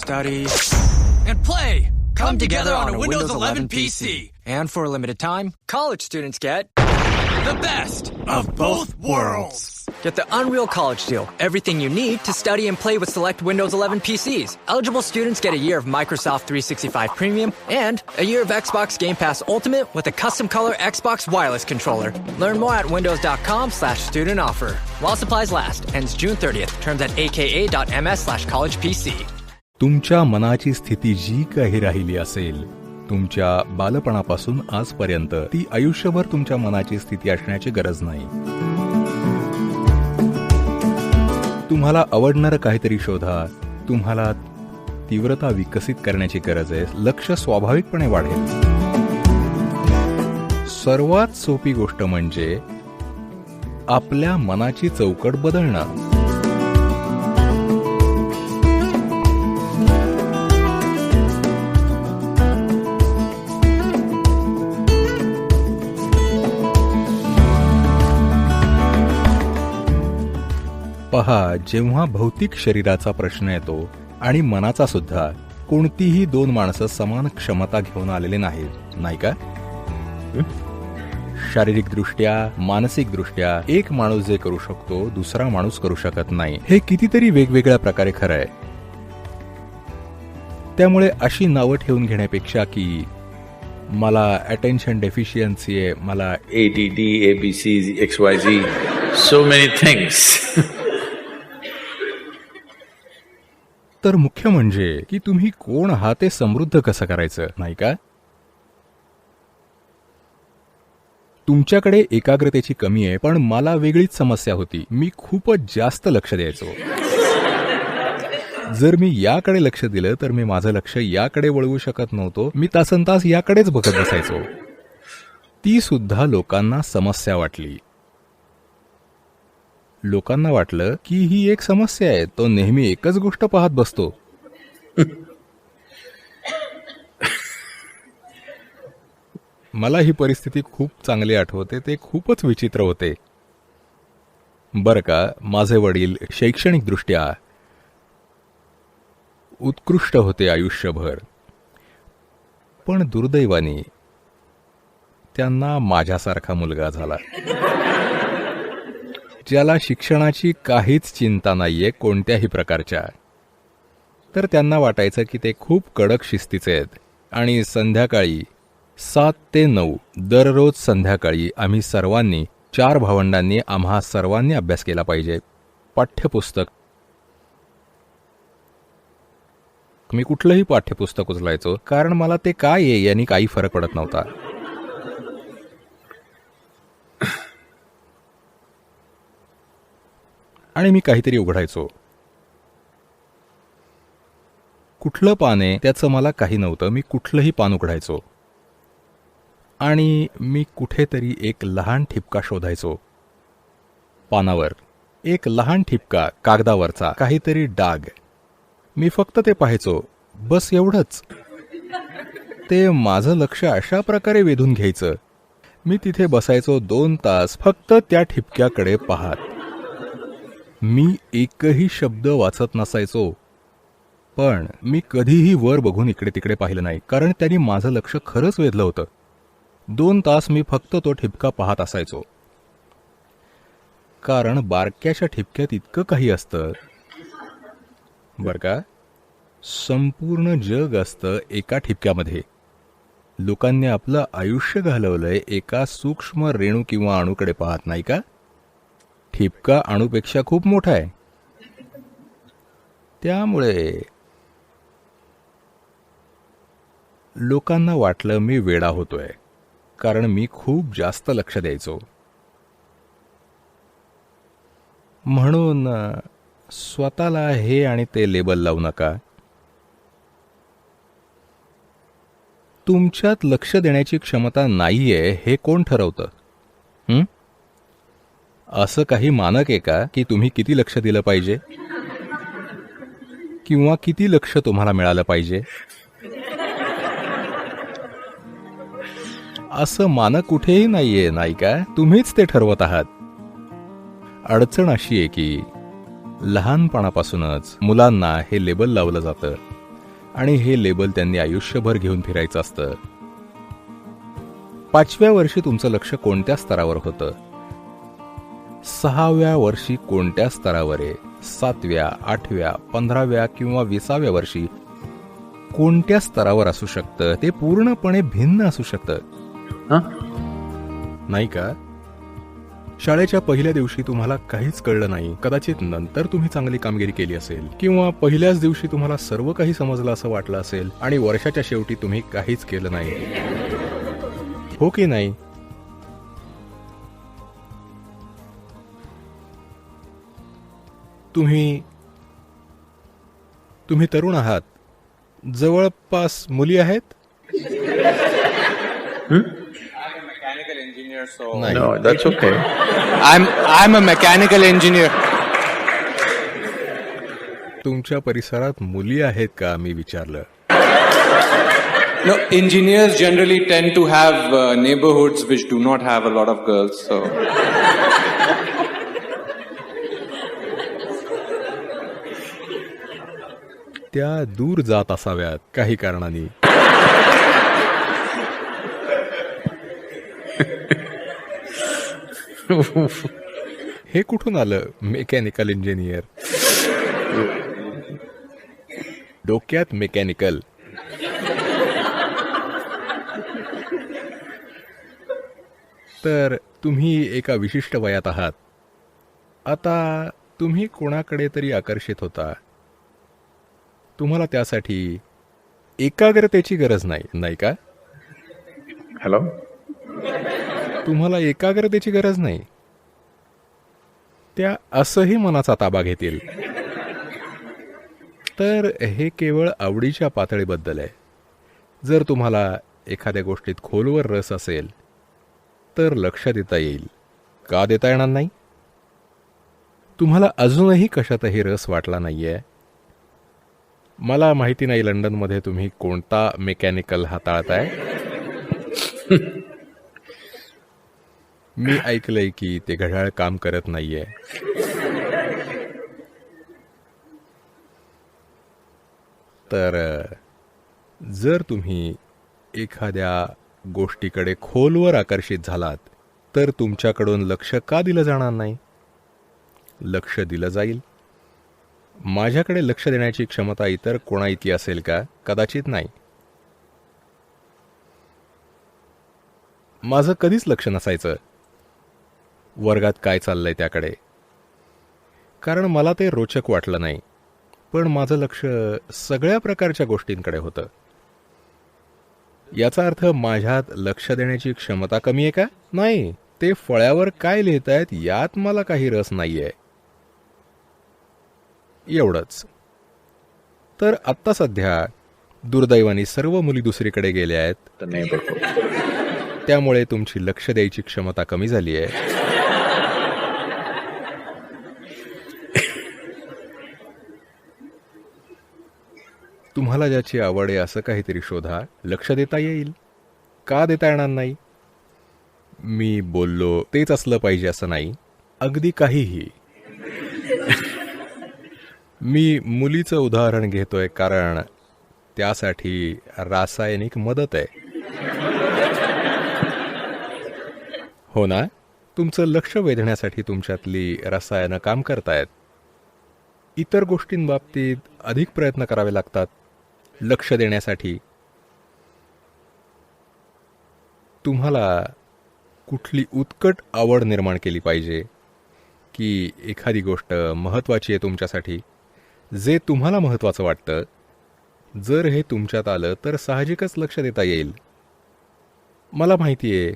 study, and play come together on a Windows 11 PC. And for a limited time, college students get The best of both worlds. Get the Unreal College Deal. Everything you need to study and play with select Windows 11 PCs. Eligible students get a year of Microsoft 365 Premium and a year of Xbox Game Pass Ultimate with a custom color Xbox wireless controller. Learn more at windows.com/student offer. While supplies last. Ends June 30th. Terms at aka.ms/collegepc. तुमच्या मनाची स्थिती जी काही राहिली असेल, तुमच्या बालपणापासून आजपर्यंत, ती आयुष्यभर तुमच्या मनाची स्थिती असण्याची गरज नाही. तुम्हाला आवडणारं काहीतरी शोधा. तुम्हाला तीव्रता विकसित करण्याची गरज आहे. लक्ष स्वाभाविकपणे वाढेल. सर्वात सोपी गोष्ट म्हणजे आपल्या मनाची चौकट बदलणं. पहा, जेव्हा भौतिक शरीराचा प्रश्न येतो आणि मनाचा सुद्धा, कोणतीही दोन माणसं समान क्षमता घेऊन आलेले नाहीत, नाही का? शारीरिकदृष्ट्या, मानसिकदृष्ट्या एक माणूस जे करू शकतो, दुसरा माणूस करू शकत नाही. हे कितीतरी वेगवेगळ्या प्रकारे खरं आहे. त्यामुळे अशी नावं ठेवून घेण्यापेक्षा की मला अटेन्शन डेफिशियन्सी आहे, मला ADD, ABC, XYZ, so many things. तर मुख्य म्हणजे की तुम्ही कोण आहात ते समृद्ध कसं करायचं, नाही का? तुमच्याकडे एकाग्रतेची कमी आहे, पण मला वेगळीच समस्या होती. मी खूपच जास्त लक्ष द्यायचो. जर मी याकडे लक्ष दिलं तर मी माझं लक्ष याकडे वळवू शकत नव्हतो. मी तासनतास याकडेच बघत बसायचो. ती सुद्धा लोकांना समस्या वाटली. लोकांना वाटलं की ही एक समस्या आहे, तो नेहमी एकच गोष्ट पाहत बसतो. मला ही परिस्थिती खूप चांगली आठवते. ते खूपच विचित्र होते. बरं का, माझे वडील शैक्षणिकदृष्ट्या उत्कृष्ट होते आयुष्यभर, पण दुर्दैवाने त्यांना माझ्यासारखा मुलगा झाला, ज्याला शिक्षणाची काहीच चिंता नाहीये कोणत्याही प्रकारच्या. तर त्यांना वाटायचं की ते खूप कडक शिस्तीचे आहेत आणि संध्याकाळी 7 ते 9 दररोज संध्याकाळी आम्ही सर्वांनी, 4 भावंडांनी, आम्हा सर्वांनी अभ्यास केला पाहिजे. पाठ्यपुस्तक, मी कुठलंही पाठ्यपुस्तक उचलायचो, कारण मला ते काय आहे यांनी काही फरक पडत नव्हता. आणि मी काहीतरी उघडायचो. कुठलं पान आहे त्याचं मला काही नव्हतं. मी कुठलंही पान उघडायचो आणि मी कुठेतरी एक लहान ठिपका शोधायचो. पानावर एक लहान ठिपका, कागदावरचा काहीतरी डाग. मी फक्त ते पाहायचो, बस एवढंच. ते माझं लक्ष अशा प्रकारे वेधून घ्यायचं. मी तिथे बसायचो 2 तास फक्त त्या ठिपक्याकडे पाहत. मी एकही शब्द वाचत नसायचो, पण मी कधीही वर बघून इकडे तिकडे पाहिलं नाही, कारण त्यांनी माझं लक्ष खरंच वेधलं होतं. 2 तास मी फक्त तो ठिपका पाहत असायचो, कारण बारक्याच्या ठिपक्यात इतकं काही असतं बरं का. संपूर्ण जग असतं एका ठिपक्यामध्ये. लोकांनी आपलं आयुष्य घालवलंय एका सूक्ष्म रेणू किंवा अणूकडे पाहत, नाही का? ठिपका अणूपेक्षा खूप मोठा आहे. त्यामुळे लोकांना वाटलं मी वेडा होतोय, कारण मी खूप जास्त लक्ष द्यायचो. म्हणून स्वतःला हे आणि ते लेबल लावू नका. तुमच्यात लक्ष देण्याची क्षमता नाहीये हे कोण ठरवतं? असं काही मानक आहे का की तुम्ही किती लक्ष दिलं पाहिजे किंवा किती लक्ष तुम्हाला मिळालं पाहिजे? असं मानक कुठेही नाहीये, नाही का? तुम्हीच ते ठरवत आहात. अडचण अशी आहे की लहानपणापासूनच मुलांना हे लेबल लावलं जातं आणि हे लेबल त्यांनी आयुष्यभर घेऊन फिरायचं असतं. 5व्या वर्षी तुमचं लक्ष कोणत्या स्तरावर होतं, 6व्या वर्षी कोणत्या स्तरावर आहे, 7व्या, 8व्या, 15व्या किंवा 20व्या वर्षी कोणत्या स्तरावर असू शकतं. ते पूर्णपणे भिन्न असू शकतं, नाही का? शाळेच्या पहिल्या दिवशी तुम्हाला काहीच कळलं नाही, कदाचित नंतर तुम्ही चांगली कामगिरी केली असेल, किंवा पहिल्याच दिवशी तुम्हाला सर्व काही समजलं असं वाटलं असेल आणि वर्षाच्या शेवटी तुम्ही काहीच केलं नाही, हो की नाही? तुम्ही तरुण आहात, जवळपास मुली आहेत? नाही. No, that's okay. I'm a mechanical engineer. तुमच्या परिसरात मुली आहेत का, मी विचारलं. No, engineers generally tend to have neighborhoods which do not have a lot of girls, so. त्या दूर जात असाव्यात काही कारणाने. हे कुठून आलं मेकॅनिकल इंजिनियर? डोक्यात मेकॅनिकल. तर तुम्ही एका विशिष्ट वयात आहात. आता तुम्ही कोणाकडे तरी आकर्षित होता. तुम्हाला त्यासाठी एकाग्रतेची गरज नाही, नाही का? Hello? तुम्हाला एकाग्रतेची गरज नाही. त्या असंही मनाचा ताबा घेतील. तर हे केवळ आवडीच्या पातळीबद्दल आहे. जर तुम्हाला एखाद्या गोष्टीत खोलवर रस असेल तर लक्ष देता येईल. का देता येणार नाही? तुम्हाला अजूनही कशातही रस वाटला नाहीये. मला माहिती नाही लंडनमध्ये तुम्ही कोणता मेकॅनिकल हाताळताय. मी ऐकलंय की ते घड्याळ काम करत नाहीये. तर जर तुम्ही एखाद्या गोष्टीकडे खोलवर आकर्षित झालात तर तुमच्याकडून लक्ष का दिलं जाणार नाही? लक्ष दिलं जाईल. माझ्याकडे लक्ष देण्याची क्षमता इतर कोणा इतकी असेल का? कदाचित नाही. माझं कधीच लक्ष नसायचं वर्गात काय चाललंय त्याकडे, कारण मला ते रोचक वाटलं नाही. पण माझं लक्ष सगळ्या प्रकारच्या गोष्टींकडे होतं. याचा अर्थ माझ्यात लक्ष देण्याची क्षमता कमी आहे का? नाही. ते फळ्यावर काय लिहितायत यात मला काही रस नाहीये, एवढंच. तर आत्ता सध्या दुर्दैवाने सर्व मुली दुसरीकडे गेल्या आहेत. The neighborhood. त्यामुळे तुमची लक्ष द्यायची क्षमता कमी झाली आहे. तुम्हाला ज्याची आवड आहे असं काहीतरी शोधा. लक्ष देता येईल. का देता येणार नाही? मी बोललो तेच असलं पाहिजे असं नाही. अगदी काहीही. मी मुलीचं उदाहरण घेतोय कारण त्यासाठी रासायनिक मदत आहे, हो ना? तुमचं लक्ष वेधण्यासाठी तुमच्यातली रसायनं काम करतायत. इतर गोष्टींबाबतीत अधिक प्रयत्न करावे लागतात लक्ष देण्यासाठी. तुम्हाला कुठली उत्कट आवड निर्माण केली पाहिजे की एखादी गोष्ट महत्त्वाची आहे तुमच्यासाठी, जे तुम्हाला महत्त्वाचं वाटतं. जर हे तुमच्यात आलं तर साहजिकच लक्ष देता येईल. मला माहिती आहे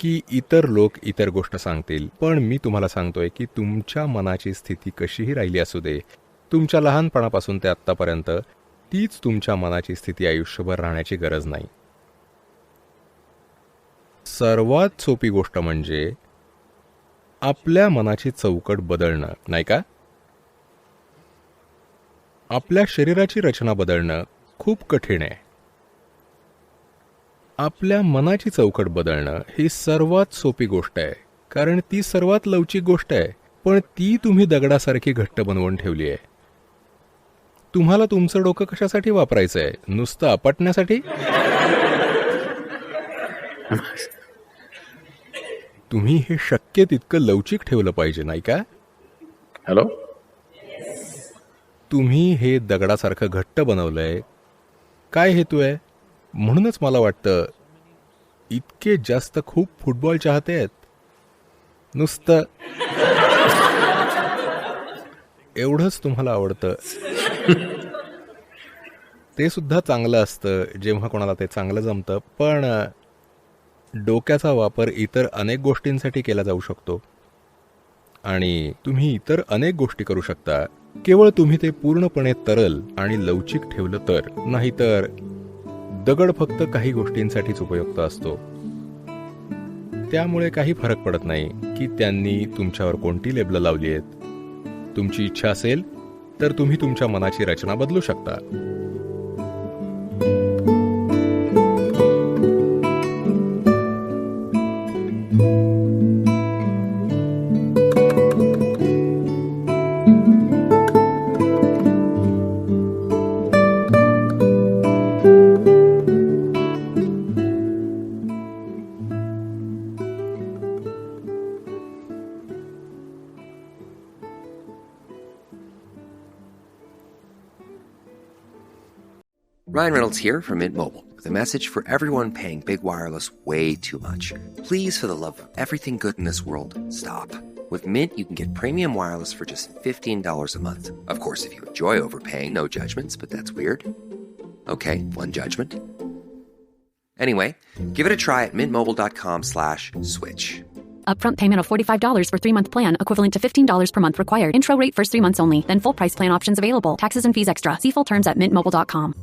की इतर लोक इतर गोष्ट सांगतील, पण मी तुम्हाला सांगतोय की तुमच्या मनाची स्थिती कशीही राहिली असू दे, तुमच्या लहानपणापासून ते आत्तापर्यंत, तीच तुमच्या मनाची स्थिती आयुष्यभर राहण्याची गरज नाही. सर्वात सोपी गोष्ट म्हणजे आपल्या मनाची चौकट बदलणं, नाही का? आपल्या शरीराची रचना बदलणं खूप कठीण आहे. आपल्या मनाची चौकट बदलणं ही सर्वात सोपी गोष्ट आहे, कारण ती सर्वात लवचिक गोष्ट आहे, पण ती तुम्ही दगडासारखी घट्ट बनवून ठेवली आहे. तुम्हाला तुमचं डोकं कशासाठी वापरायचंय? नुसतं आपटण्यासाठी? तुम्ही हे शक्य तितकं लवचिक ठेवलं पाहिजे, नाही का? Hello? तुम्ही हे दगडासारखं घट्ट बनवलंय. काय हेतू आहे? म्हणूनच मला वाटतं इतके जास्त खूप फुटबॉल चाहते आहेत. नुसतं एवढंच तुम्हाला आवडतं. ते सुद्धा चांगलं असतं जेव्हा कोणाला ते चांगलं जमतं, पण डोक्याचा वापर इतर अनेक गोष्टींसाठी केला जाऊ शकतो आणि तुम्ही इतर अनेक गोष्टी करू शकता, केवळ तुम्ही ते पूर्णपणे तरल आणि लवचिक ठेवलं तर. नाहीतर दगड फक्त काही गोष्टींसाठीच उपयुक्त असतो. त्यामुळे काही फरक पडत नाही की त्यांनी तुमच्यावर कोणती लेबलं लावली आहेत. तुमची इच्छा असेल तर तुम्ही तुमच्या मनाची रचना बदलू शकता. Ryan Reynolds here from Mint Mobile with a message for everyone paying big wireless way too much. Please, for the love of everything good in this world, stop. With Mint, you can get premium wireless for just $15 a month. Of course, if you enjoy overpaying, no judgments, but that's weird. Okay, one judgment. Anyway, give it a try at mintmobile.com/switch. Upfront payment of $45 for 3-month plan, equivalent to $15 per month required. Intro rate first 3 months only, then full price plan options available. Taxes and fees extra. See full terms at mintmobile.com.